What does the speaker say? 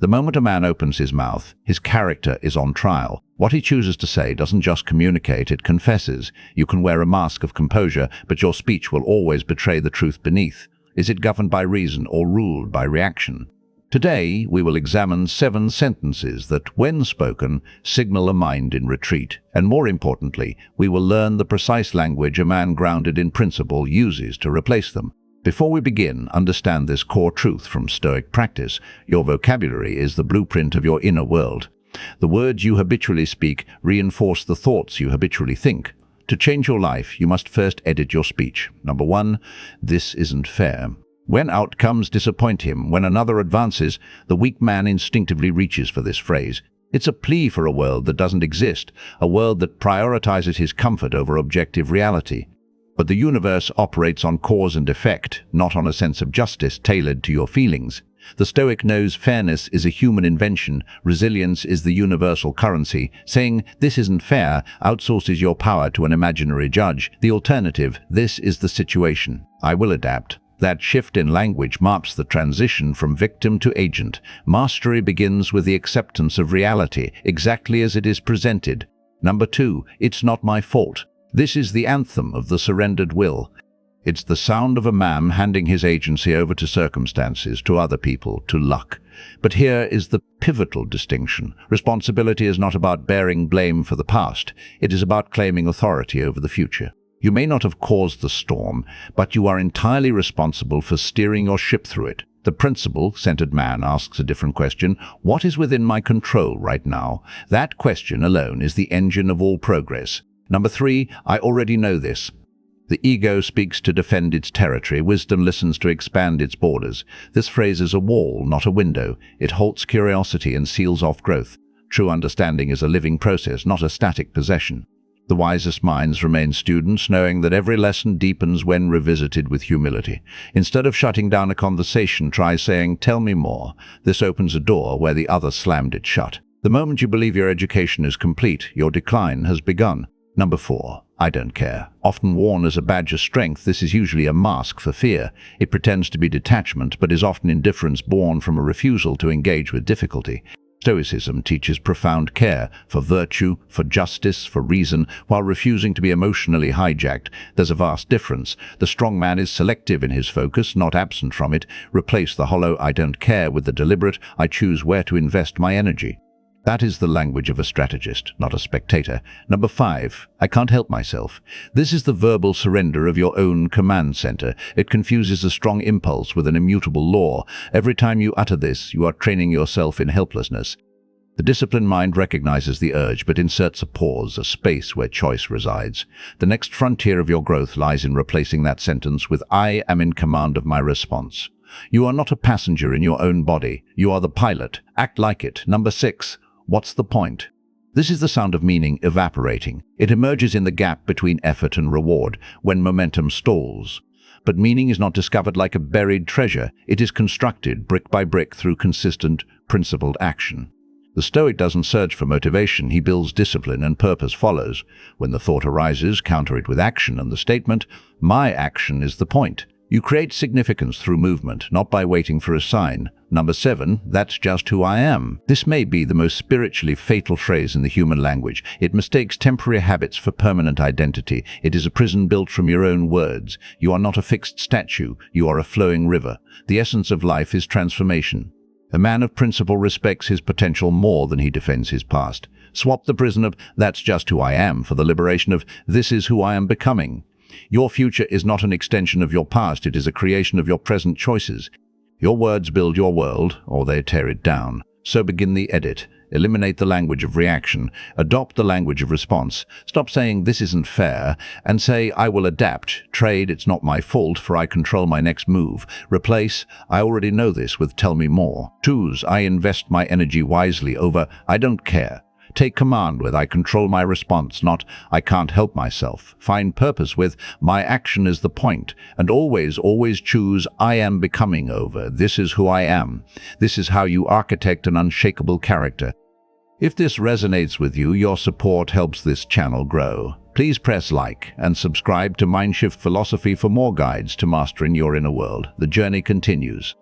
The moment a man opens his mouth, his character is on trial. What he chooses to say doesn't just communicate, it confesses. You can wear a mask of composure, but your speech will always betray the truth beneath. Is it governed by reason or ruled by reaction? Today, we will examine 7 sentences that, when spoken, signal a mind in retreat. And more importantly, we will learn the precise language a man grounded in principle uses to replace them. Before we begin, understand this core truth from Stoic practice. Your vocabulary is the blueprint of your inner world. The words you habitually speak reinforce the thoughts you habitually think. To change your life, you must first edit your speech. Number 1, this isn't fair. When outcomes disappoint him, when another advances, the weak man instinctively reaches for this phrase. It's a plea for a world that doesn't exist, a world that prioritizes his comfort over objective reality. But the universe operates on cause and effect, not on a sense of justice tailored to your feelings. The Stoic knows fairness is a human invention, resilience is the universal currency. Saying, "this isn't fair," outsources your power to an imaginary judge. The alternative, "this is the situation, I will adapt." That shift in language marks the transition from victim to agent. Mastery begins with the acceptance of reality, exactly as it is presented. Number 2, it's not my fault. This is the anthem of the surrendered will. It's the sound of a man handing his agency over to circumstances, to other people, to luck. But here is the pivotal distinction. Responsibility is not about bearing blame for the past. It is about claiming authority over the future. You may not have caused the storm, but you are entirely responsible for steering your ship through it. The principle-centered man asks a different question. What is within my control right now? That question alone is the engine of all progress. Number 3, I already know this. The ego speaks to defend its territory. Wisdom listens to expand its borders. This phrase is a wall, not a window. It halts curiosity and seals off growth. True understanding is a living process, not a static possession. The wisest minds remain students, knowing that every lesson deepens when revisited with humility. Instead of shutting down a conversation, try saying, "Tell me more." This opens a door where the other slammed it shut. The moment you believe your education is complete, your decline has begun. Number 4, I don't care. Often worn as a badge of strength, this is usually a mask for fear. It pretends to be detachment, but is often indifference born from a refusal to engage with difficulty. Stoicism teaches profound care for virtue, for justice, for reason, while refusing to be emotionally hijacked. There's a vast difference. The strong man is selective in his focus, not absent from it. Replace the hollow "I don't care" with the deliberate "I choose where to invest my energy." That is the language of a strategist, not a spectator. Number 5, I can't help myself. This is the verbal surrender of your own command center. It confuses a strong impulse with an immutable law. Every time you utter this, you are training yourself in helplessness. The disciplined mind recognizes the urge, but inserts a pause, a space where choice resides. The next frontier of your growth lies in replacing that sentence with "I am in command of my response." You are not a passenger in your own body. You are the pilot. Act like it. Number 6. What's the point? This is the sound of meaning evaporating. It emerges in the gap between effort and reward, when momentum stalls. But meaning is not discovered like a buried treasure. It is constructed brick by brick through consistent, principled action. The Stoic doesn't search for motivation, he builds discipline, and purpose follows. When the thought arises, counter it with action and the statement, "My action is the point." You create significance through movement, not by waiting for a sign. Number 7, that's just who I am. This may be the most spiritually fatal phrase in the human language. It mistakes temporary habits for permanent identity. It is a prison built from your own words. You are not a fixed statue, you are a flowing river. The essence of life is transformation. A man of principle respects his potential more than he defends his past. Swap the prison of "that's just who I am" for the liberation of "this is who I am becoming." Your future is not an extension of your past, it is a creation of your present choices. Your words build your world, or they tear it down. So begin the edit. Eliminate the language of reaction. Adopt the language of response. Stop saying "this isn't fair" and say "I will adapt." Trade "it's not my fault, for I control my next move." Replace "I already know this" with "tell me more." Choose "I invest my energy wisely" over "I don't care." Take command with "I control my response," not "I can't help myself." Find purpose with "my action is the point." And always, always choose "I am becoming" over "this is who I am." This is how you architect an unshakable character. If this resonates with you, your support helps this channel grow. Please press like and subscribe to Mindshift Philosophy for more guides to mastering your inner world. The journey continues.